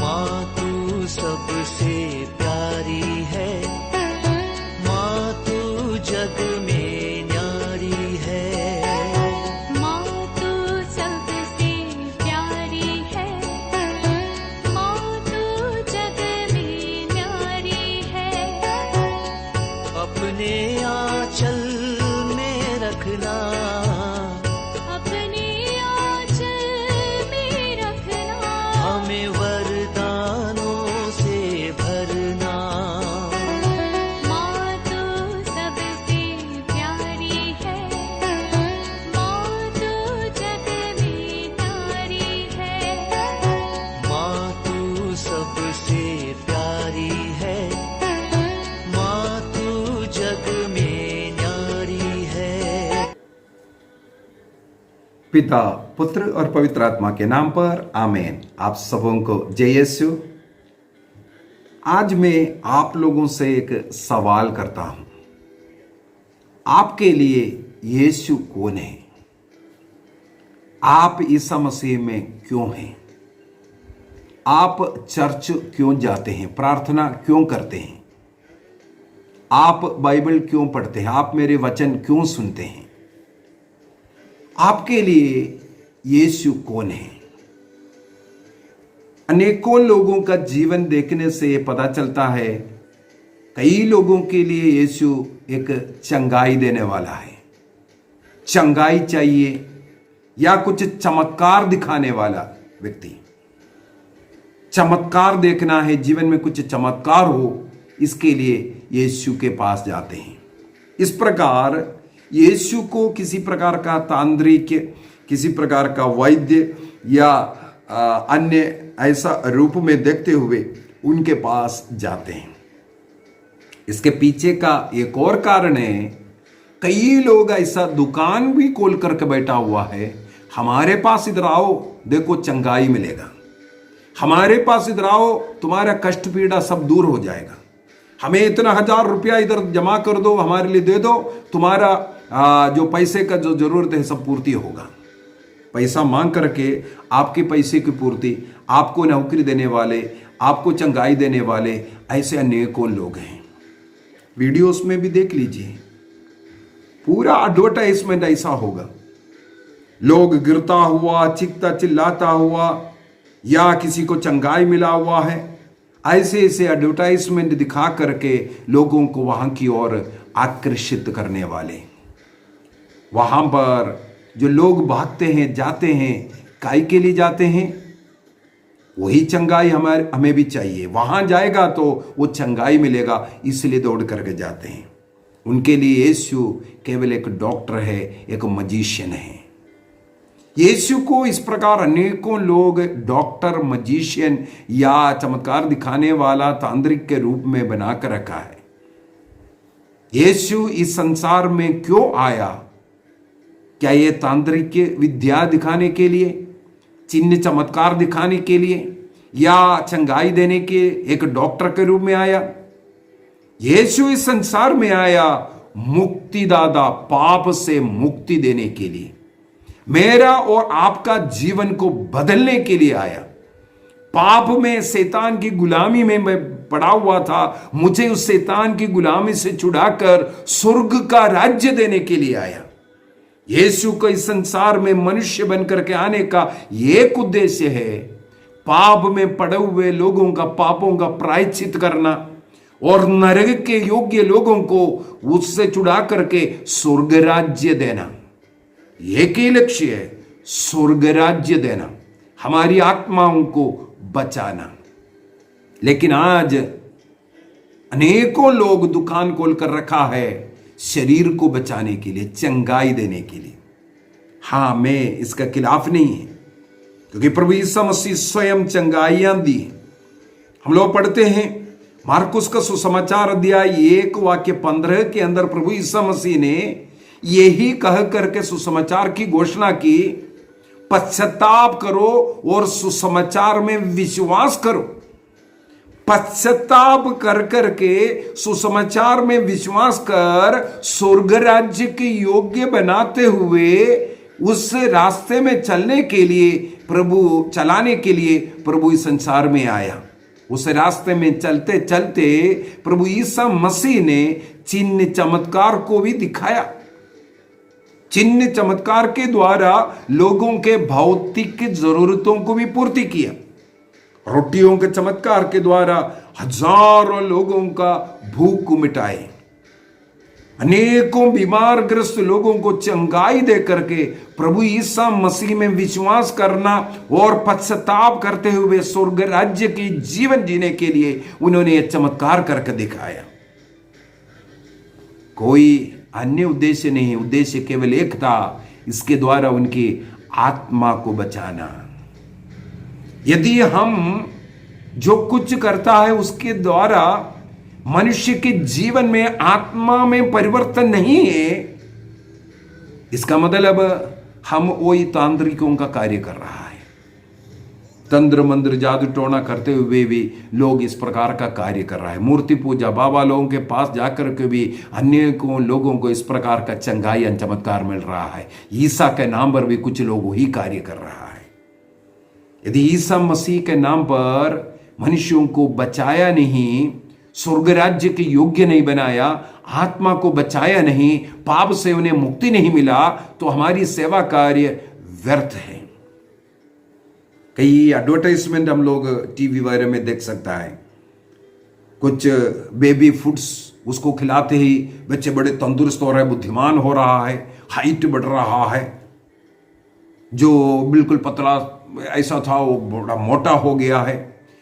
माँ तू सबसे प्यारी है, माँ तू जग में न्यारी है। माँ तू सबसे प्यारी है, माँ तू जग में न्यारी है। अपने आंचल में रखना, अपने आंचल में रखना। हमें वरदानों से भरना। माँ तू सबसे प्यारी है, माँ तू जग में न्यारी है। माँ तू सबसे प्यारी है, माँ तू जग में न्यारी है। पिता, पुत्र और पवित्र आत्मा के नाम पर आमीन। आप सबों को जय यीशु। आज मैं आप लोगों से एक सवाल करता हूं। आपके लिए यीशु कौन है? आप ईसा मसीह में क्यों हैं? आप चर्च क्यों जाते हैं? प्रार्थना क्यों करते हैं? आप बाइबल क्यों पढ़ते हैं? आप मेरे वचन क्यों सुनते हैं? आपके लिए यीशु कौन है? अनेकों लोगों का जीवन देखने से पता चलता है, कई लोगों के लिए यीशु एक चंगाई देने वाला है। चंगाई चाहिए या कुछ चमत्कार दिखाने वाला व्यक्ति। चमत्कार देखना है, जीवन में कुछ चमत्कार हो, इसके लिए यीशु के पास जाते हैं। इस प्रकार यीशु को किसी प्रकार का तांत्रिक, किसी प्रकार का वैद्य या अन्य ऐसा रूप में देखते हुए उनके पास जाते हैं। इसके पीछे का एक और कारण है, कई लोग ऐसा दुकान भी खोल करके बैठा हुआ है, हमारे पास इधर आओ, देखो चंगाई मिलेगा। हमारे पास इधर आओ, तुम्हारा कष्ट पीड़ा सब दूर हो जाएगा। हमें इतना 1000 रुपया इधर जमा कर दो, हमारे लिए दे दो, तुम्हारा जो पैसे का जो जरूरत है सब पूर्ति होगा। पैसा मांग करके आपके पैसे की पूर्ति, आपको नौकरी देने वाले, आपको चंगाई देने वाले ऐसे अनेकों लोग हैं। वीडियोस में भी देख लीजिए, पूरा एडवर्टाइजमेंट ऐसा होगा। लोग गिरता हुआ, चीखता चिल्लाता हुआ, या किसी को चंगाई मिला हुआ है, ऐसे ऐसे एडवर्टाइजमेंट दिखा करके लोगों को वहां की ओर आकर्षित करने वाले। वहां पर जो लोग भागते हैं, जाते हैं, काय के लिए जाते हैं? वही चंगाई हमें भी चाहिए। वहां जाएगा तो वो चंगाई मिलेगा, इसलिए दौड़ करके जाते हैं। उनके लिए यीशु केवल एक डॉक्टर है, एक मजिशियन है। यीशु को इस प्रकार अनेकों लोग डॉक्टर, मजिशियन या चमत्कार दिखाने वाला तांत्रिक के रूप में बनाकर रखा है। यीशु इस संसार में क्यों आया? क्या ये तांत्रिक विद्या दिखाने के लिए, चिन्ह चमत्कार दिखाने के लिए, या चंगाई देने के एक डॉक्टर के रूप में आया? यीशु इस संसार में आया मुक्तिदाता, पाप से मुक्ति देने के लिए, मेरा और आपका जीवन को बदलने के लिए आया। पाप में, शैतान की गुलामी में मैं पड़ा हुआ था, मुझे उस शैतान की गुलामी से छुड़ाकर स्वर्ग का राज्य देने के लिए आया। यीशु को इस संसार में मनुष्य बनकर के आने का एक उद्देश्य है, पाप में पड़े हुए लोगों का पापों का प्रायश्चित करना और नरक के योग्य लोगों को उससे छुड़ा करके स्वर्ग राज्य देना। एक ही लक्ष्य है, स्वर्ग राज्य देना, हमारी आत्माओं को बचाना। लेकिन आज अनेकों लोग दुकान खोल कर रखा है शरीर को बचाने के लिए, चंगाई देने के लिए। हाँ, मैं इसका खिलाफ नहीं है, क्योंकि प्रभु यीशु मसीह स्वयं चंगाइयां दी। हम लोग पढ़ते हैं मार्कुस का सुसमाचार अध्याय 1:15 के अंदर प्रभु यीशु मसीह ने यही कह करके सुसमाचार की घोषणा की, पश्चाताप करो और सुसमाचार में विश्वास करो। पश्चाताप कर करके सुसमाचार में विश्वास कर स्वर्ग राज्य के योग्य बनाते हुए उस रास्ते में चलने के लिए प्रभु चलाने के लिए प्रभु इस संसार में आया। उस रास्ते में चलते चलते प्रभु यीशु मसीह ने चिन्ह चमत्कार को भी दिखाया। चिन्ह चमत्कार के द्वारा लोगों के भौतिक जरूरतों को भी पूर्ति किया। रोटियों के चमत्कार के द्वारा हजारों लोगों का भूख मिटाए। अनेकों बीमार ग्रस्त लोगों को चंगाई दे करके प्रभु यीशु मसीह में विश्वास करना और पश्चाताप करते हुए स्वर्ग राज्य की जीवन जीने के लिए उन्होंने यह चमत्कार करके दिखाया। कोई अन्य उद्देश्य नहीं, उद्देश्य केवल एक था, इसके द्वारा उनकी आत्मा को बचाना। यदि हम जो कुछ करता है उसके द्वारा मनुष्य के जीवन में आत्मा में परिवर्तन नहीं है, इसका मतलब हम वही तांत्रिकों का कार्य कर रहा है। तंत्र मंत्र जादू टोना करते हुए भी लोग इस प्रकार का कार्य कर रहा है। मूर्ति पूजा बाबा लोगों के पास जाकर के भी अनेकों लोगों को इस प्रकार का चंगाई या चमत्कार मिल रहा है। ईसा के नाम पर भी कुछ लोग वही कार्य कर रहा है। यदि ईसा मसीह के नाम पर मनुष्यों को बचाया नहीं, स्वर्ग राज्य के योग्य नहीं बनाया, आत्मा को बचाया नहीं, पाप से उन्हें मुक्ति नहीं मिला, तो हमारी सेवा कार्य व्यर्थ है। कई एडवर्टाइजमेंट हम लोग टीवी वगैरह में देख सकता है। कुछ बेबी फूड्स उसको खिलाते ही बच्चे बड़े तंदुरुस्त हो रहे हैं, बुद्धिमान हो रहा है, हाइट बढ़ रहा है। जो बिल्कुल पतला ऐसा था वो बड़ा मोटा हो गया है,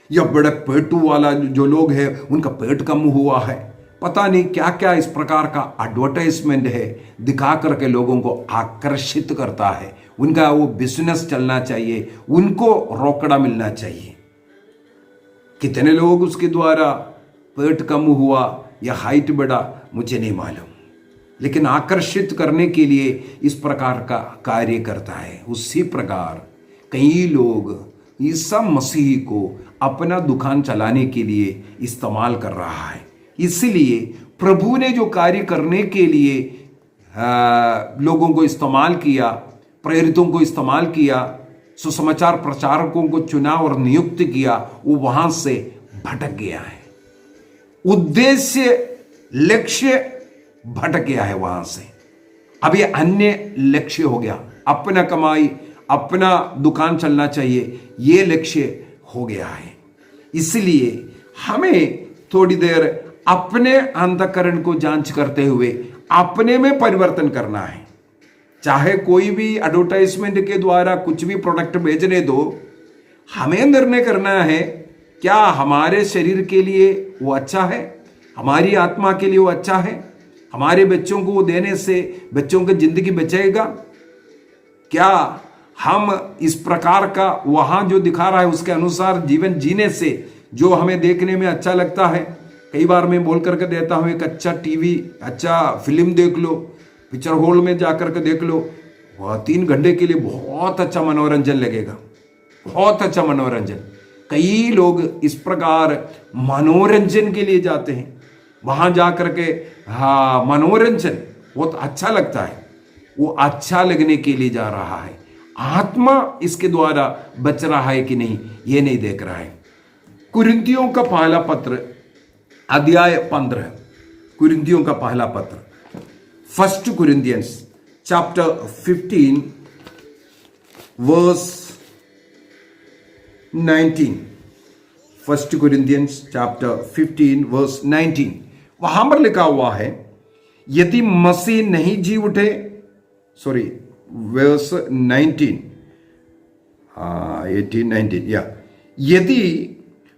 या बड़े पेटू वाला जो लोग हैं उनका पेट कम हुआ है। पता नहीं क्या क्या इस प्रकार का एडवर्टाइजमेंट है, दिखा करके लोगों को आकर्षित करता है। उनका वो बिजनेस चलना चाहिए, उनको रोकड़ा मिलना चाहिए। कितने लोग उसके द्वारा पेट कम हुआ या हाइट बढ़ा मुझे नहीं मालूम, लेकिन आकर्षित करने के लिए इस प्रकार का कार्य करता है। उसी प्रकार कई लोग ईसा मसीह को अपना दुकान चलाने के लिए इस्तेमाल कर रहा है। इसलिए प्रभु ने जो कार्य करने के लिए लोगों को इस्तेमाल किया, प्रेरितों को इस्तेमाल किया, सुसमाचार प्रचारकों को चुना और नियुक्त किया, वो वहां से भटक गया है। उद्देश्य लक्ष्य भटक गया है वहां से। अब ये अन्य लक्ष्य हो गया, अपना कमाई, अपना दुकान चलना चाहिए, ये लक्ष्य हो गया है। इसलिए हमें थोड़ी देर अपने अंतःकरण को जांच करते हुए अपने में परिवर्तन करना है। चाहे कोई भी एडवर्टाइजमेंट के द्वारा कुछ भी प्रोडक्ट बेचने दो, हमें निर्णय करना है क्या हमारे शरीर के लिए वो अच्छा है, हमारी आत्मा के लिए वो अच्छा है, हमारे बच्चों को वो देने से बच्चों की जिंदगी बचेगा। क्या हम इस प्रकार का वहां जो दिखा रहा है उसके अनुसार जीवन जीने से जो हमें देखने में अच्छा लगता है, कई बार मैं बोल करके देता हूं एक अच्छा टीवी, अच्छा फिल्म देख लो, पिक्चर हॉल में जाकर के देख लो, वह 3 घंटे के लिए बहुत अच्छा मनोरंजन लगेगा, बहुत अच्छा मनोरंजन। कई लोग इस प्रकार मनोरंजन के लिए जाते हैं, वहां जाकर के हाँ मनोरंजन बहुत अच्छा लगता है, वो अच्छा लगने के लिए जा रहा है। आत्मा इसके द्वारा बच रहा है कि नहीं ये नहीं देख रहा है। कुरिन्थियों का पहला पत्र अध्याय 15, कुरिन्थियों का पहला पत्र, 1 Corinthians chapter 15 verse 19, 1 Corinthians chapter 15 verse 19, वहां पर लिखा हुआ है यदि मसीह नहीं जी उठे, सॉरी verse 19, 18, 19, या यदि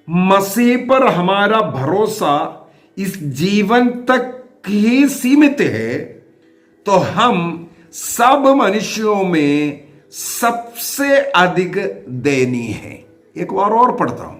मसीह पर हमारा भरोसा इस जीवन तक ही सीमित है तो हम सब मनुष्यों में सबसे अधिक दयनीय है। एक बार और पढ़ता हूं,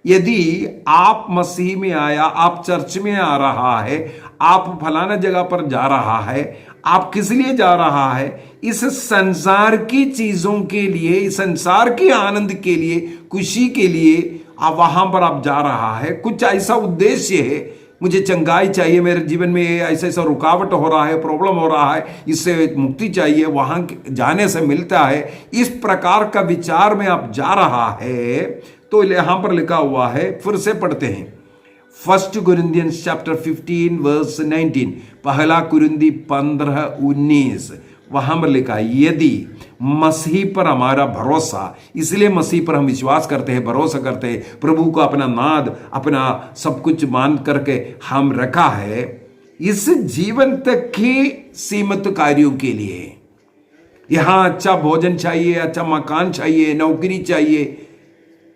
यदि आप मसीह में आया, आप चर्च में आ रहा है, आप फलाना जगह पर जा रहा है, आप किस लिए जा रहा है? इस संसार की चीजों के लिए, इस संसार के आनंद के लिए, खुशी के लिए आप वहां पर आप जा रहा है, कुछ ऐसा उद्देश्य है मुझे चंगाई चाहिए, मेरे जीवन में ऐसा ऐसा रुकावट हो रहा है, प्रॉब्लम हो रहा है, इससे मुक्ति चाहिए, वहां जाने से मिलता है, इस प्रकार का विचार में आप जा रहा है, तो यहां पर लिखा हुआ है, फिर से पढ़ते हैं 1 Corinthians chapter 15 verse 19, पहला कुरिन्दी 15:19, वहां पर लिखा है, यदि मसीह पर हमारा भरोसा, इसलिए मसीह पर हम विश्वास करते हैं, भरोसा करते हैं, प्रभु को अपना नाद, अपना सब कुछ मान करके हम रखा है, इस जीवन तक की सीमित कार्यों के लिए। यहां अच्छा भोजन चाहिए, अच्छा मकान चाहिए, नौकरी चाहिए,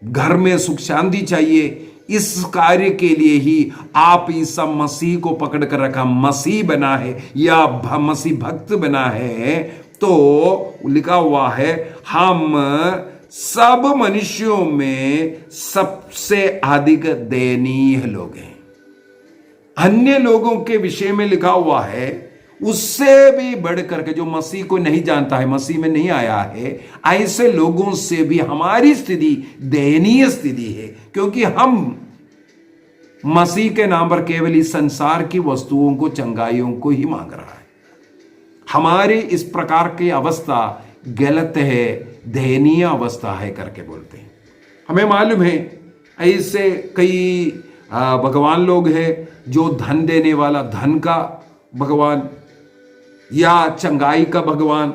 घर में सुख शांति चाहिए, इस कार्य के लिए ही आप ईसा मसीह को पकड़ कर रखा, मसीह बना है या मसीह भक्त बना है, तो लिखा हुआ है हम सब मनुष्यों में सबसे अधिक दयनीय लोग हैं। अन्य लोगों के विषय में लिखा हुआ है उससे भी बढ़ करके, जो मसीह को नहीं जानता है, मसीह में नहीं आया है, ऐसे लोगों से भी हमारी स्थिति दयनीय स्थिति है, क्योंकि हम मसीह के नाम पर केवल इस संसार की वस्तुओं को, चंगाइयों को ही मांग रहा है। हमारी इस प्रकार की अवस्था गलत है, दयनीय अवस्था है करके बोलते हैं। हमें मालूम है ऐसे कई भगवान लोग हैं जो धन देने वाला, धन का भगवान या चंगाई का भगवान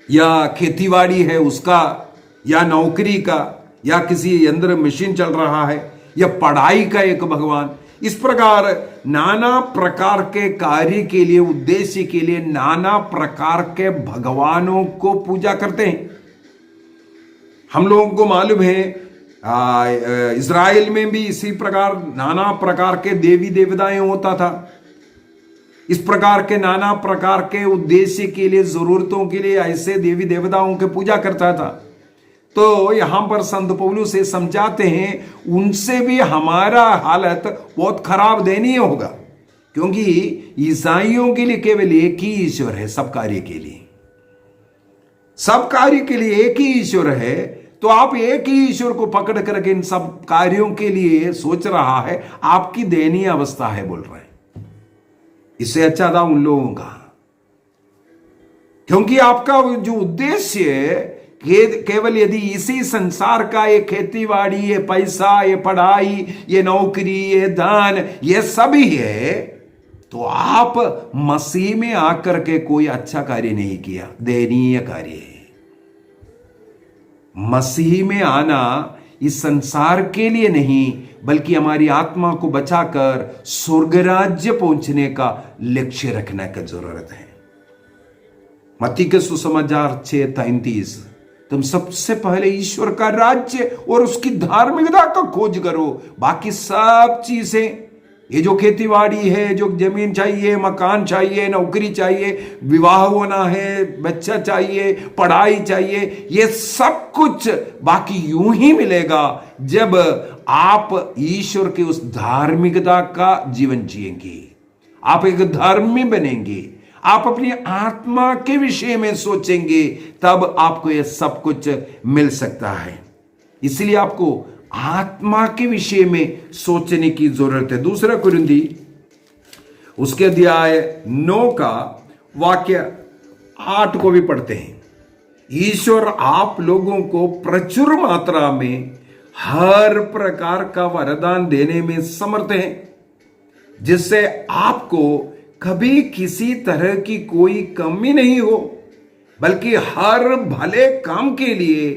या खेतीबाड़ी है उसका या नौकरी का या किसी यंत्र मशीन चल रहा है या पढ़ाई का एक भगवान, इस प्रकार नाना प्रकार के कार्य के लिए, उद्देश्य के लिए नाना प्रकार के भगवानों को पूजा करते हैं। हम लोगों को मालूम है इज़राइल में भी इसी प्रकार नाना प्रकार के देवी देवताएं होता था। इस प्रकार के नाना प्रकार के उद्देश्य के लिए, जरूरतों के लिए ऐसे देवी देवताओं की पूजा करता था। तो यहां पर संत पौलुस से समझाते हैं उनसे भी हमारा हालत बहुत खराब दयनीय होगा, क्योंकि ईसाइयों के लिए केवल एक ही ईश्वर है, सब कार्य के लिए, सब कार्य के लिए एक ही ईश्वर है। तो आप एक ही ईश्वर को पकड़ करके इन सब कार्यों के लिए सोच रहा है, आपकी दयनीय अवस्था है बोल रहे हैं। इससे अच्छा था उन लोगों का, क्योंकि आपका जो उद्देश्य है केवल यदि इसी संसार का, ये खेतीबाड़ी, ये पैसा, ये पढ़ाई, ये नौकरी, ये दान, ये सभी है, तो आप मसीह में आकर के कोई अच्छा कार्य नहीं किया, दयनीय कार्य है। मसीह में आना इस संसार के लिए नहीं, बल्कि हमारी आत्मा को बचाकर स्वर्ग राज्य पहुंचने का लक्ष्य रखने की जरूरत है। मत्ती के सुसमाचार 6:33, तुम सबसे पहले ईश्वर का राज्य और उसकी धार्मिकता का खोज करो, बाकी सब चीजें, ये जो खेतीबाड़ी है, जो जमीन चाहिए, मकान चाहिए, नौकरी चाहिए, विवाह होना है, बच्चा चाहिए, पढ़ाई चाहिए, ये सब कुछ बाकी यूं ही मिलेगा जब आप ईश्वर की उस धार्मिकता का जीवन जिएंगे, आप एक धर्मी बनेंगे, आप अपनी आत्मा के विषय में सोचेंगे, तब आपको यह सब कुछ मिल सकता है। इसलिए आपको आत्मा के विषय में सोचने की जरूरत है। 2 कुरिन्दी उसके अध्याय 9 का वाक्य 8 को भी पढ़ते हैं। ईश्वर आप लोगों को प्रचुर मात्रा में हर प्रकार का वरदान देने में समर्थ है, जिससे आपको कभी किसी तरह की कोई कमी नहीं हो, बल्कि हर भले काम के लिए,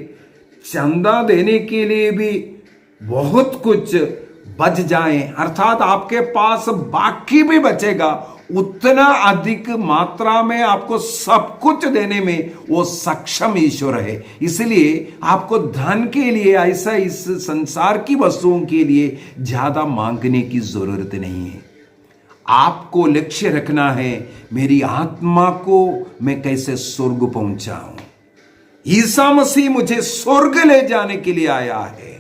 चंदा देने के लिए भी बहुत कुछ बच जाए, अर्थात आपके पास बाकी भी बचेगा, उतना अधिक मात्रा में आपको सब कुछ देने में वो सक्षम ईश्वर है। इसलिए आपको धन के लिए, ऐसा इस संसार की वस्तुओं के लिए ज्यादा मांगने की जरूरत नहीं है। आपको लक्ष्य रखना है, मेरी आत्मा को मैं कैसे स्वर्ग पहुंचाऊं। ईसा मसीह मुझे स्वर्ग ले जाने के लिए आया है,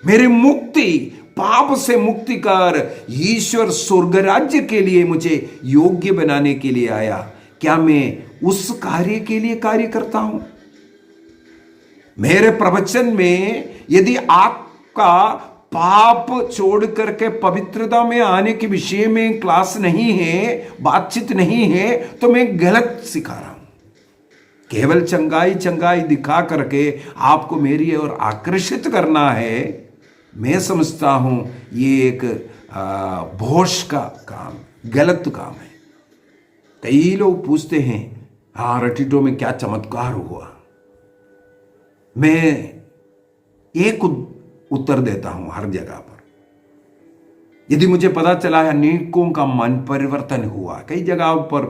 मेरी मुक्ति, पाप से मुक्ति कर ईश्वर स्वर्ग राज्य के लिए मुझे योग्य बनाने के लिए आया। क्या मैं उस कार्य के लिए कार्य करता हूं? मेरे प्रवचन में यदि आपका पाप छोड़ करके पवित्रता में आने के विषय में क्लास नहीं है, बातचीत नहीं है, तो मैं गलत सिखा रहा हूं। केवल चंगाई चंगाई दिखा करके आपको मेरी ओर आकर्षित करना है, मैं समझता हूं ये एक भोश का काम, गलत काम है। कई लोग पूछते हैं, हाँ रटीटो में क्या चमत्कार हुआ। मैं एक उत्तर देता हूं हर जगह पर। यदि मुझे पता चला है अनेकों का मन परिवर्तन हुआ, कई जगहों पर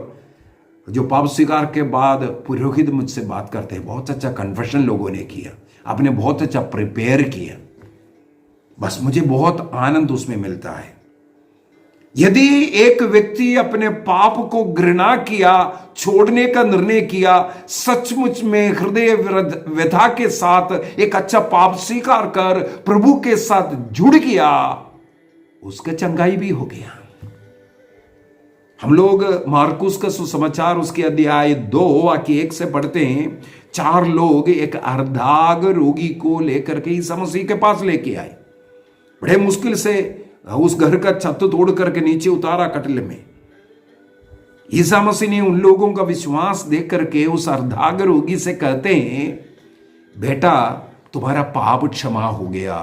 जो पाप स्वीकार के बाद पुरोहित मुझसे बात करते हैं, बहुत अच्छा कन्फेशन लोगों ने किया, आपने बहुत अच्छा प्रिपेयर किया, बस मुझे बहुत आनंद उसमें मिलता है। यदि एक व्यक्ति अपने पाप को घृणा किया, छोड़ने का निर्णय किया, सचमुच में हृदय व्यथा के साथ एक अच्छा पाप स्वीकार कर प्रभु के साथ जुड़ गया, उसका चंगाई भी हो गया। हम लोग मार्कुस का सुसमाचार उसके अध्याय 2 वाक्य 1 से पढ़ते हैं। 4 लोग एक अर्धांग रोगी को लेकर के ईसा मसीह के पास लेके आए। बड़े मुश्किल से उस घर का छत तोड़ करके नीचे उतारा कटले में। ईसा मसीह ने उन लोगों का विश्वास देख करके उस अर्धांग रोगी से कहते हैं, बेटा तुम्हारा पाप क्षमा हो गया।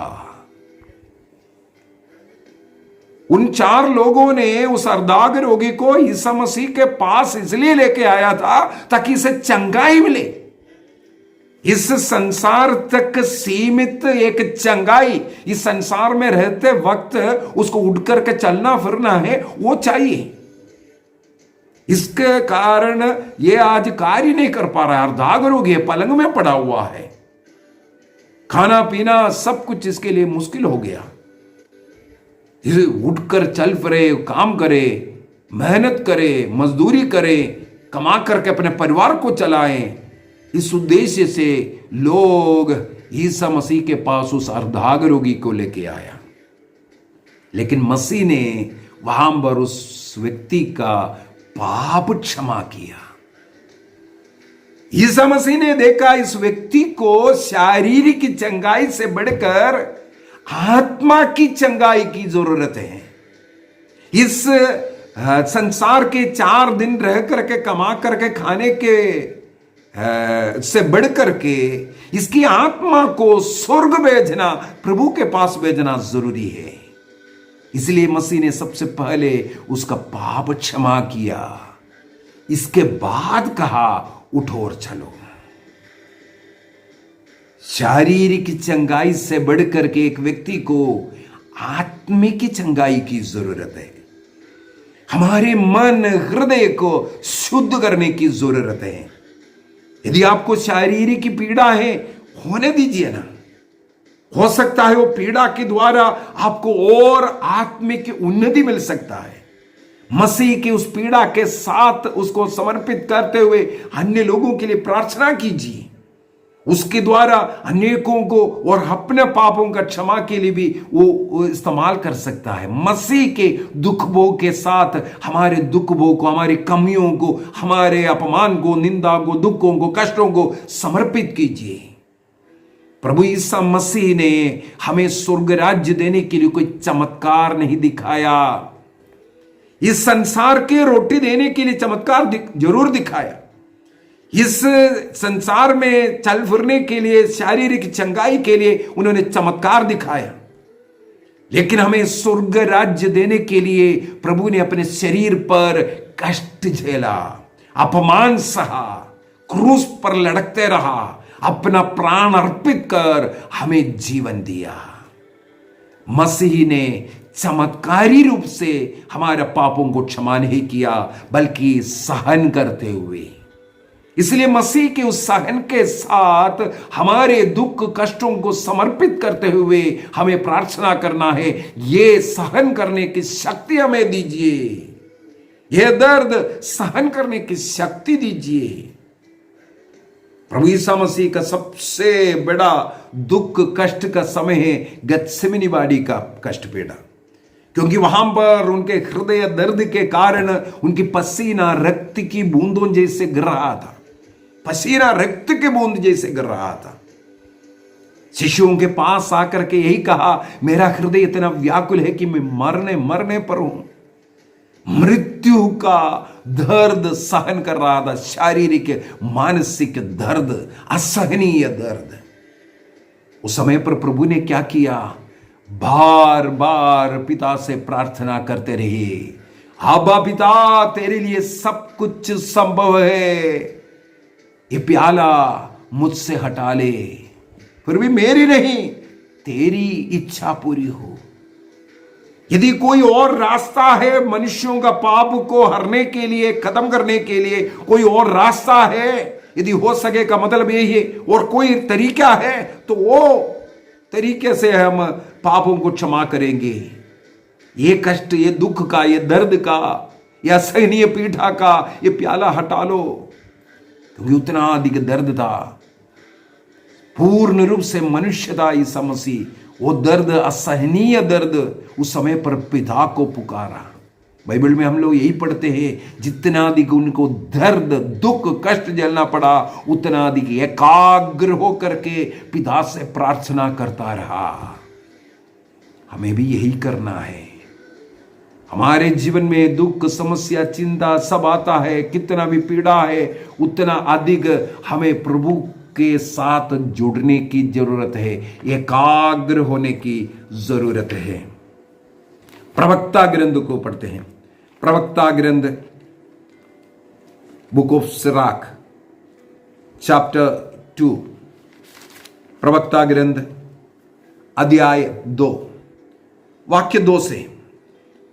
उन 4 लोगों ने उस अर्धांग रोगी को ईसा मसीह के पास इसलिए लेके आया था ताकि इसे चंगाई मिले। इस संसार तक सीमित एक चंगाई, इस संसार में रहते वक्त उसको उठ करके चलना फिरना है, वो चाहिए। इसके कारण ये आज कार्य नहीं कर पा रहा है, अर्धांग रोगी है, पलंग में पड़ा हुआ है, खाना पीना सब कुछ इसके लिए मुश्किल हो गया। उठकर चल फिरे, काम करे, मेहनत करे, मजदूरी करे, कमा करके अपने परिवार को चलाएं। इस उद्देश्य से लोग ईसा मसीह के पास उस अर्धांग रोगी को लेके आया, लेकिन मसीह ने वहां पर उस व्यक्ति का पाप क्षमा किया। ईसा मसीह ने देखा इस व्यक्ति को शारीरिक चंगाई से बढ़कर आत्मा की चंगाई की जरूरत है। इस संसार के 4 दिन रह करके कमा करके खाने के से बढ़ करके इसकी आत्मा को स्वर्ग भेजना, प्रभु के पास भेजना जरूरी है। इसलिए मसीह ने सबसे पहले उसका पाप क्षमा किया, इसके बाद कहा उठो और चलो। शारीरिक चंगाई से बढ़कर के एक व्यक्ति को आत्मिक चंगाई की जरूरत है। हमारे मन हृदय को शुद्ध करने की जरूरत है। यदि आपको शारीरिक पीड़ा है, होने दीजिए ना। हो सकता है वो पीड़ा के द्वारा आपको और आत्मिक उन्नति मिल सकता है। मसीह की उस पीड़ा के साथ उसको समर्पित करते हुए अन्य लोगों के लिए प्रार्थना कीजिए। उसके द्वारा अनेकों को और अपने पापों का क्षमा के लिए भी वो इस्तेमाल कर सकता है। मसीह के दुख भोग के साथ हमारे दुख भोग को, हमारी कमियों को, हमारे अपमान को, निंदा को, दुखों को, कष्टों को समर्पित कीजिए। प्रभु ईसा मसीह ने हमें स्वर्ग राज्य देने के लिए कोई चमत्कार नहीं दिखाया। इस संसार के रोटी देने के लिए चमत्कार जरूर दिखाया। इस संसार में चल फिरने के लिए, शारीरिक चंगाई के लिए उन्होंने चमत्कार दिखाया, लेकिन हमें स्वर्ग राज्य देने के लिए प्रभु ने अपने शरीर पर कष्ट झेला, अपमान सहा, क्रूस पर लटकते रहा, अपना प्राण अर्पित कर हमें जीवन दिया। मसीह ने चमत्कारी रूप से हमारे पापों को क्षमा नहीं किया, बल्कि सहन करते हुए। इसलिए मसीह के उस सहन के साथ हमारे दुख कष्टों को समर्पित करते हुए हमें प्रार्थना करना है, ये सहन करने की शक्ति हमें दीजिए, यह दर्द सहन करने की शक्ति दीजिए। प्रभु यीशु मसीह का सबसे बड़ा दुख कष्ट का समय है गत्सेमनी बाड़ी का कष्ट पीड़ा, क्योंकि वहां पर उनके हृदय दर्द के कारण उनकी पसीना रक्त की बूंदों जैसे गिर रहा था, पसीना रक्त के बूंद जैसे गिर रहा था। शिष्यों के पास आकर के यही कहा, मेरा हृदय इतना व्याकुल है कि मैं मरने पर हूं। मृत्यु का दर्द सहन कर रहा था, शारीरिक मानसिक दर्द, असहनीय दर्द। उस समय पर प्रभु ने क्या किया? बार बार पिता से प्रार्थना करते रहे, आबा पिता, तेरे लिए सब कुछ संभव है, ये प्याला मुझसे हटा ले, फिर भी मेरी नहीं तेरी इच्छा पूरी हो। यदि कोई और रास्ता है मनुष्यों का पाप को हरने के लिए, खत्म करने के लिए कोई और रास्ता है, यदि हो सके का मतलब यही है, और कोई तरीका है तो वो तरीके से हम पापों को क्षमा करेंगे। ये कष्ट, ये दुख का, ये दर्द का, ये असहनीय पीड़ा का ये प्याला हटा लो, क्योंकि उतना अधिक दर्द था। पूर्ण रूप से मनुष्य था ईसा मसीह। वो दर्द, असहनीय दर्द, उस समय पर पिता को पुकारा। बाइबल में हम लोग यही पढ़ते हैं, जितना अधिक उनको दर्द, दुख, कष्ट झेलना पड़ा, उतना अधिक एकाग्र होकर के पिता से प्रार्थना करता रहा। हमें भी यही करना है। हमारे जीवन में दुख, समस्या, चिंता सब आता है, कितना भी पीड़ा है, उतना अधिक हमें प्रभु के साथ जुड़ने की जरूरत है, एकाग्र होने की जरूरत है। प्रवक्ता ग्रंथ को पढ़ते हैं। प्रवक्ता ग्रंथ, बुक ऑफ सिराक, चैप्टर 2, प्रवक्ता ग्रंथ अध्याय 2, वाक्य 2 से,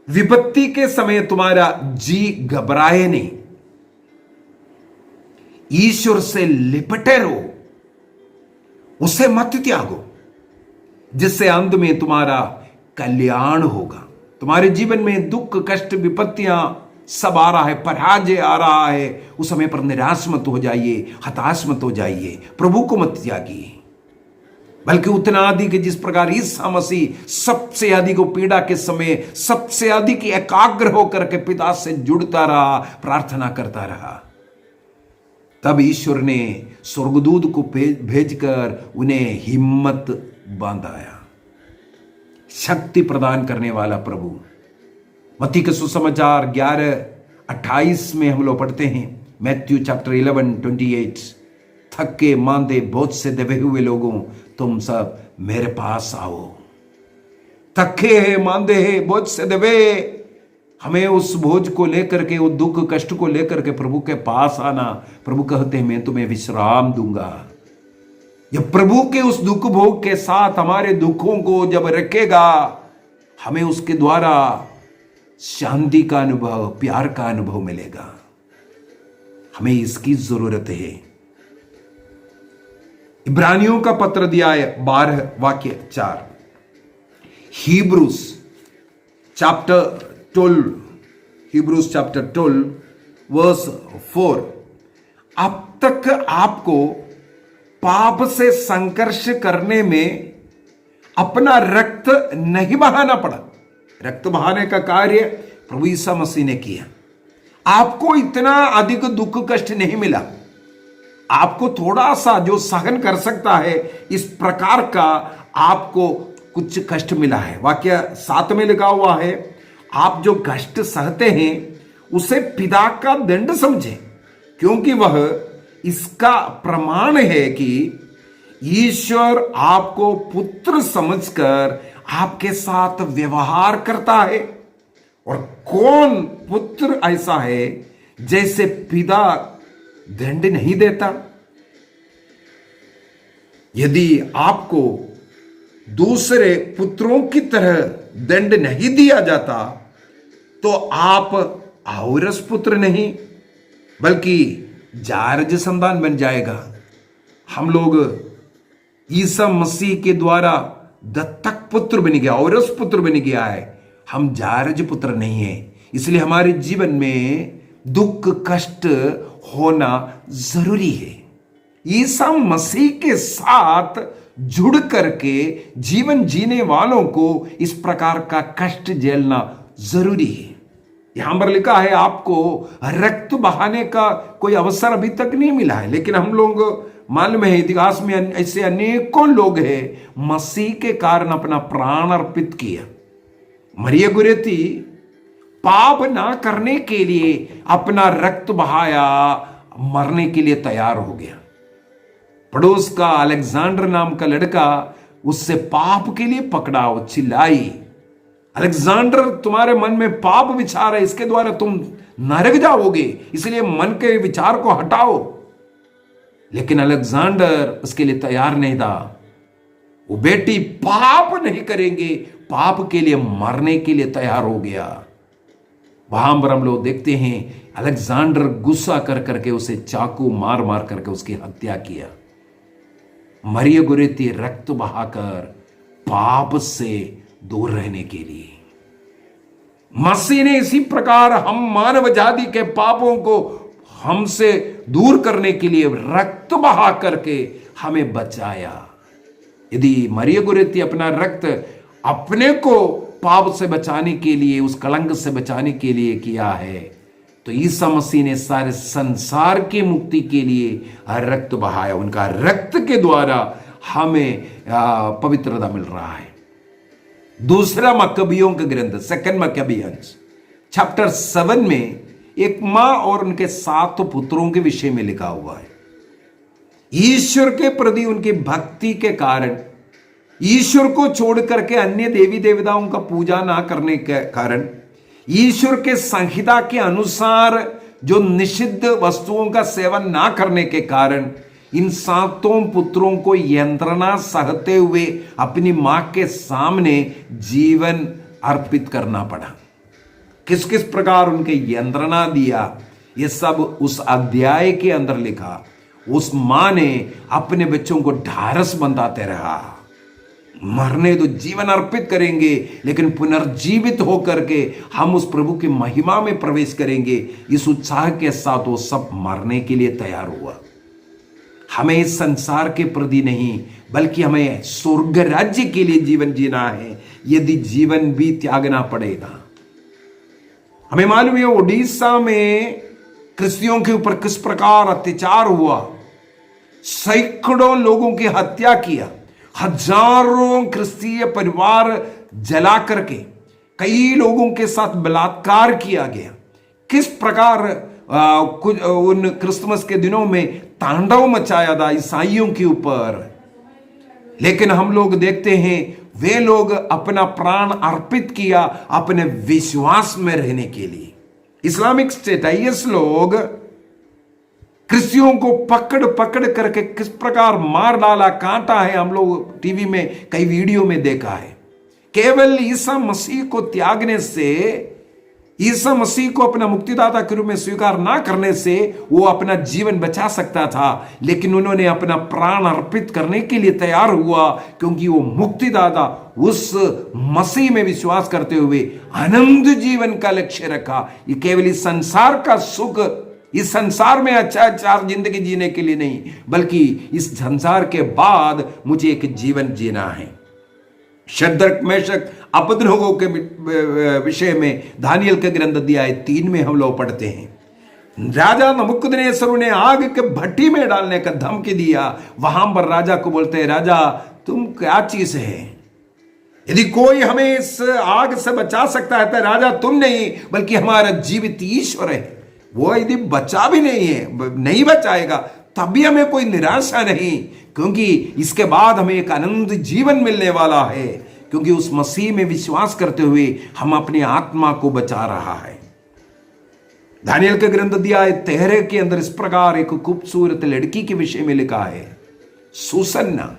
विपत्ति के समय तुम्हारा जी घबराए नहीं, ईश्वर से लिपटे रहो, उसे मत त्यागो, जिससे अंत में तुम्हारा कल्याण होगा। तुम्हारे जीवन में दुख, कष्ट, विपत्तियां सब आ रहा है, पराजय आ रहा है, उस समय पर निराश मत हो जाइए, हताश मत हो जाइए, प्रभु को मत त्यागिए, बल्कि उतना अधिक जिस प्रकार ईसा मसीह सबसे अधिक पीड़ा के समय सबसे अधिक एकाग्र होकर के पिता से जुड़ता रहा, प्रार्थना करता रहा, तब ईश्वर ने स्वर्गदूत को भेजकर उन्हें हिम्मत बांधाया। शक्ति प्रदान करने वाला प्रभु। मत्ती के सुसमाचार 11:28 में हम लोग पढ़ते हैं, मैथ्यू चैप्टर 11:28, थके मांदे बोझ से दबे हुए लोगों, तुम सब मेरे पास आओ। थके हैं, मांदे हैं, बोझ से दबे, हमें उस बोझ को लेकर के, वो दुख कष्ट को लेकर के प्रभु के पास आना। प्रभु कहते हैं मैं तुम्हें विश्राम दूंगा। जब प्रभु के उस दुख भोग के साथ हमारे दुखों को जब रखेगा, हमें उसके द्वारा शांति का अनुभव, प्यार का अनुभव मिलेगा। हमें इसकी जरूरत है। इब्रानियों का पत्र अध्याय 12 वाक्य 4, हिब्रूस चैप्टर 12 वर्स 4, अब तक आपको पाप से संघर्ष करने में अपना रक्त नहीं बहाना पड़ा। रक्त बहाने का कार्य प्रभु ईसा मसीह ने किया। आपको इतना अधिक दुख कष्ट नहीं मिला। आपको थोड़ा सा जो सहन कर सकता है, इस प्रकार का आपको कुछ कष्ट मिला है। वाक्य 7 में लिखा हुआ है, आप जो कष्ट सहते हैं उसे पिता का दंड समझे, क्योंकि वह इसका प्रमाण है कि ईश्वर आपको पुत्र समझकर आपके साथ व्यवहार करता है। और कौन पुत्र ऐसा है जैसे पिता दंड नहीं देता? यदि आपको दूसरे पुत्रों की तरह दंड नहीं दिया जाता तो आप औरस पुत्र नहीं बल्कि जारज संतान बन जाएगा। हम लोग ईसा मसीह के द्वारा दत्तक पुत्र बन गया, औरस पुत्र बन गया है। हम जारज पुत्र नहीं है। इसलिए हमारे जीवन में दुख कष्ट होना जरूरी है। ईसा मसीह के साथ जुड़ करके जीवन जीने वालों को इस प्रकार का कष्ट झेलना जरूरी है। यहां पर लिखा है आपको रक्त बहाने का कोई अवसर अभी तक नहीं मिला है, लेकिन हम लोग मालूम है इतिहास में ऐसे अनेकों लोग हैं मसीह के कारण अपना प्राण अर्पित किया। मरिया गुरेती पाप ना करने के लिए अपना रक्त बहाया, मरने के लिए तैयार हो गया। पड़ोस का अलेक्जेंडर नाम का लड़का उससे पाप के लिए पकड़ा, वो चिल्लाई, अलेक्जेंडर तुम्हारे मन में पाप विचार है, इसके द्वारा तुम नरक जाओगे, इसलिए मन के विचार को हटाओ। लेकिन अलेक्जेंडर उसके लिए तैयार नहीं था। वो बेटी पाप नहीं करेंगे, पाप के लिए मरने के लिए तैयार हो गया। वहां पर हम लोग देखते हैं अलेक्जेंडर गुस्सा कर करके उसे चाकू मार मार करके उसकी हत्या किया। मरिया गुरेती रक्त बहाकर पाप से दूर रहने के लिए। मसीह ने इसी प्रकार हम मानव जाति के पापों को हमसे दूर करने के लिए रक्त बहा करके हमें बचाया। यदि मरिया गुरेती अपना रक्त अपने को पाप से बचाने के लिए, उस कलंक से बचाने के लिए किया है, तो ईसा मसीह ने सारे संसार की मुक्ति के लिए रक्त बहाया। उनका रक्त के द्वारा हमें पवित्रता मिल रहा है। दूसरा मक्कबियों का ग्रंथ, सेकंड मक्कबियंस चैप्टर 7 में एक मां और उनके 7 पुत्रों के विषय में लिखा हुआ है। ईश्वर के प्रति उनकी भक्ति के कारण, ईश्वर को छोड़ करके अन्य देवी देवताओं का पूजा ना करने के कारण, ईश्वर के संहिता के अनुसार जो निषिद्ध वस्तुओं का सेवन ना करने के कारण इन 7 पुत्रों को यंत्रणा सहते हुए अपनी मां के सामने जीवन अर्पित करना पड़ा। किस किस प्रकार उनके यंत्रणा दिया, ये सब उस अध्याय के अंदर लिखा। उस मां ने अपने बच्चों को ढारस बंधाते रहा, मरने तो जीवन अर्पित करेंगे, लेकिन पुनर्जीवित होकर के हम उस प्रभु की महिमा में प्रवेश करेंगे। इस उत्साह के साथ वो सब मरने के लिए तैयार हुआ। हमें इस संसार के प्रति नहीं, बल्कि हमें स्वर्ग राज्य के लिए जीवन जीना है, यदि जीवन भी त्यागना पड़ेगा। हमें मालूम है ओडिशा में क्रिश्चियों के ऊपर किस प्रकार अत्याचार हुआ, सैकड़ों लोगों की हत्या किया, हजारों क्रिस्तीय परिवार जला करके कई लोगों के साथ बलात्कार किया गया। किस प्रकार कुछ उन क्रिसमस के दिनों में तांडव मचाया था ईसाइयों के ऊपर। लेकिन हम लोग देखते हैं वे लोग अपना प्राण अर्पित किया अपने विश्वास में रहने के लिए। इस्लामिक स्टेटाइस लोग क्रिश्चियों को पकड़ पकड़ करके किस प्रकार मार डाला, काटा है, हम लोग टीवी में कई वीडियो में देखा है। केवल ईसा मसीह को त्यागने से, ईसा मसीह को अपना मुक्तिदाता के रूप में स्वीकार ना करने से वो अपना जीवन बचा सकता था, लेकिन उन्होंने अपना प्राण अर्पित करने के लिए तैयार हुआ, क्योंकि वो मुक्तिदाता उस मसीह में विश्वास करते हुए आनंद जीवन का लक्ष्य रखा। ये केवल इस संसार का सुख, इस संसार में अच्छा जिंदगी जीने के लिए नहीं, बल्कि इस संसार के बाद मुझे एक जीवन जीना है। शद्रक मेशक अबेदनगो के विषय में दानियल के ग्रंथ अध्याय 3 में हम लोग पढ़ते हैं। राजा नबूकदनेस्सर ने आग के भट्टी में डालने का धमकी दिया। वहां पर राजा को बोलते हैं, राजा तुम क्या चीज है, यदि कोई हमें इस आग से बचा सकता है तो राजा तुम नहीं, बल्कि हमारा जीवित ईश्वर है। वो यदि बचा भी नहीं है, नहीं बचाएगा, तब भी हमें कोई निराशा नहीं, क्योंकि इसके बाद हमें एक आनंद जीवन मिलने वाला है, क्योंकि उस मसीह में विश्वास करते हुए हम अपनी आत्मा को बचा रहा है। दानियल के ग्रंथ अध्याय 13 के अंदर इस प्रकार एक खूबसूरत लड़की के विषय में लिखा है, सुसन्ना।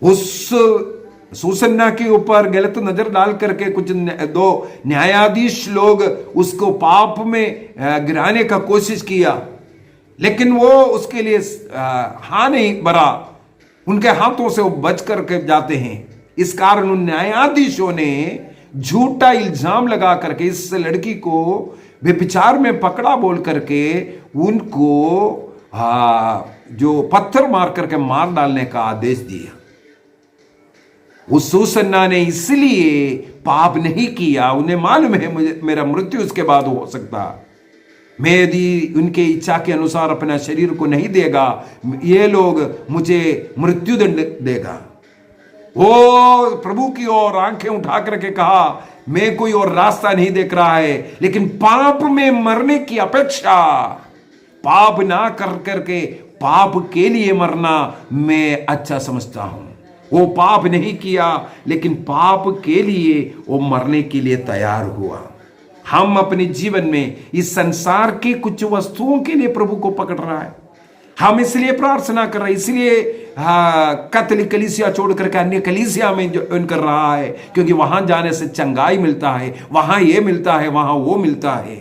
उस सुसन्ना के ऊपर गलत नजर डाल करके कुछ 2 न्यायाधीश लोग उसको पाप में गिराने का कोशिश किया, लेकिन वो उसके लिए हाँ नहीं भरा, उनके हाथों से वो बच करके जाते हैं। इस कारण उन न्यायाधीशों ने झूठा इल्जाम लगा करके इस लड़की को व्यभिचार में पकड़ा बोल करके उनको जो पत्थर मार करके मार डालने का आदेश दिया। उस सुसन्ना ने इसलिए पाप नहीं किया, उन्हें मालूम है मुझे मेरा मृत्यु उसके बाद हो सकता, मैं यदि उनके इच्छा के अनुसार अपना शरीर को नहीं देगा, ये लोग मुझे मृत्यु दंड देगा। वो प्रभु की ओर आंखें उठा करके कहा, मैं कोई और रास्ता नहीं देख रहा है, लेकिन पाप में मरने की अपेक्षा पाप ना कर करके पाप के लिए मरना मैं अच्छा समझता हूं। वो पाप नहीं किया, लेकिन पाप के लिए वो मरने के लिए तैयार हुआ। हम अपने जीवन में इस संसार की कुछ वस्तुओं के लिए प्रभु को पकड़ रहा है। हम इसलिए प्रार्थना कर रहे हैं, इसलिए कैथोलिक कलीसिया छोड़ करके अन्य कलीसिया में ज्वाइन कर रहा है, क्योंकि वहां जाने से चंगाई मिलता है, वहां ये मिलता है, वहां वो मिलता है।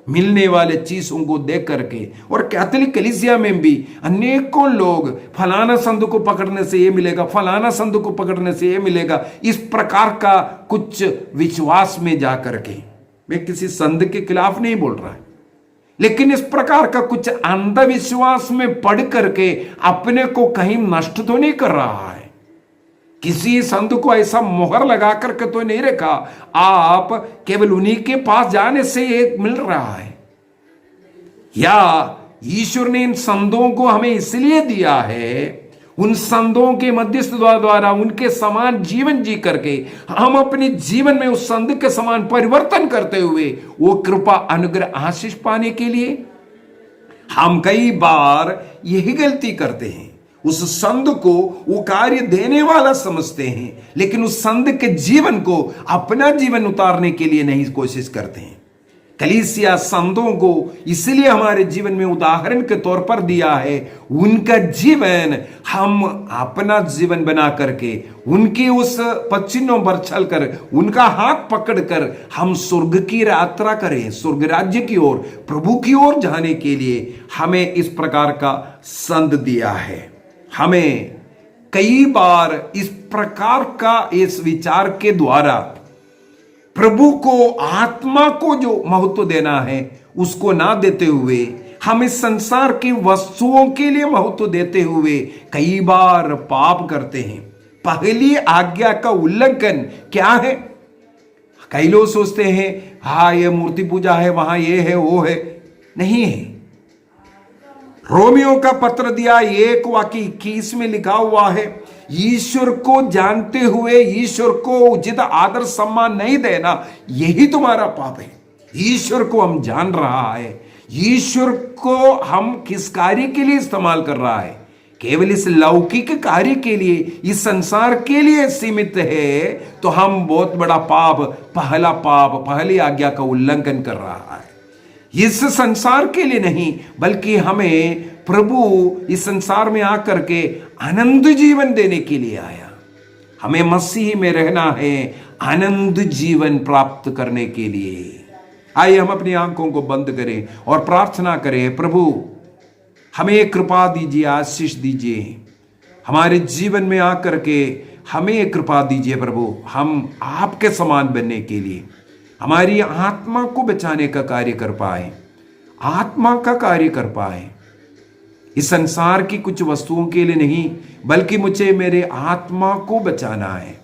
मिलने वाले चीजों को देख करके, और कैथोलिक कलीसिया में भी अनेकों लोग फलाना संत को पकड़ने से ये मिलेगा, फलाना संत को पकड़ने से ये मिलेगा, इस प्रकार का कुछ विश्वास में जा करके, मैं किसी संत के खिलाफ नहीं बोल रहा है, लेकिन इस प्रकार का कुछ अंधविश्वास में पढ़ करके अपने को कहीं नष्ट तो नहीं कर रहा है। किसी संत को ऐसा मोहर लगा करके तो नहीं रखा, आप केवल उन्हीं के पास जाने से ये मिल रहा है, या ईश्वर ने इन संतों को हमें इसलिए दिया है, उन संतों के मध्यस्थ द्वारा उनके समान जीवन जी करके हम अपने जीवन में उस संत के समान परिवर्तन करते हुए वो कृपा अनुग्रह आशीष पाने के लिए हम कई बार यही गलती करते हैं। उस संत को वो कार्य देने वाला समझते हैं, लेकिन उस संत के जीवन को अपना जीवन उतारने के लिए नहीं कोशिश करते हैं। कलीसिया संतों को इसलिए हमारे जीवन में उदाहरण के तौर पर दिया है, उनका जीवन हम अपना जीवन बना करके, उनकी उस पचिन्हों पर चलकर, उनका हाथ पकड़कर हम स्वर्ग की यात्रा करें, स्वर्ग राज्य की ओर, प्रभु की ओर जाने के लिए हमें इस प्रकार का संत दिया है। हमें कई बार इस प्रकार का इस विचार के द्वारा प्रभु को, आत्मा को जो महत्व देना है उसको ना देते हुए, हम इस संसार की वस्तुओं के लिए महत्व देते हुए कई बार पाप करते हैं। पहली आज्ञा का उल्लंघन क्या है? कई लोग सोचते हैं हाँ ये मूर्ति पूजा है, वहां ये है वो है, नहीं है। रोमियो का पत्र दिया 1:21 में लिखा हुआ है, ईश्वर को जानते हुए ईश्वर को उचित आदर सम्मान नहीं देना, यही तुम्हारा पाप है। ईश्वर को हम जान रहा है, ईश्वर को हम किस कार्य के लिए इस्तेमाल कर रहा है, केवल इस लौकिक कार्य के लिए, इस संसार के लिए सीमित है, तो हम बहुत बड़ा पाप, पहला पाप, पहली आज्ञा का उल्लंघन कर रहा है। इस संसार के लिए नहीं, बल्कि हमें प्रभु इस संसार में आकर के आनंद जीवन देने के लिए आया। हमें मसीह में रहना है, आनंद जीवन प्राप्त करने के लिए। आइए हम अपनी आंखों को बंद करें और प्रार्थना करें, प्रभु हमें कृपा दीजिए, आशीष दीजिए, हमारे जीवन में आकर के हमें कृपा दीजिए प्रभु, हम आपके समान बनने के लिए हमारी आत्मा को बचाने का कार्य कर पाए, आत्मा का कार्य कर पाए। इस संसार की कुछ वस्तुओं के लिए नहीं, बल्कि मुझे मेरे आत्मा को बचाना है।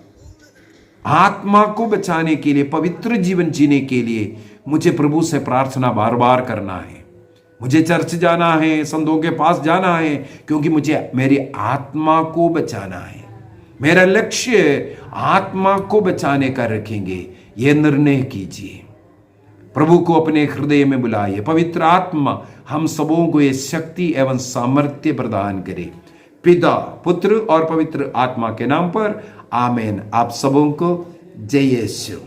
आत्मा को बचाने के लिए, पवित्र जीवन जीने के लिए मुझे प्रभु से प्रार्थना बार बार करना है। मुझे चर्च जाना है, संतों के पास जाना है, क्योंकि मुझे मेरी आत्मा को बचाना है। मेरा लक्ष्य आत्मा को बचाने का रखेंगे, यह निर्णय कीजिए। प्रभु को अपने हृदय में बुलाइए। पवित्र आत्मा हम सबों को ये शक्ति एवं सामर्थ्य प्रदान करे। पिता, पुत्र और पवित्र आत्मा के नाम पर आमीन। आप सबों को जय यीशु।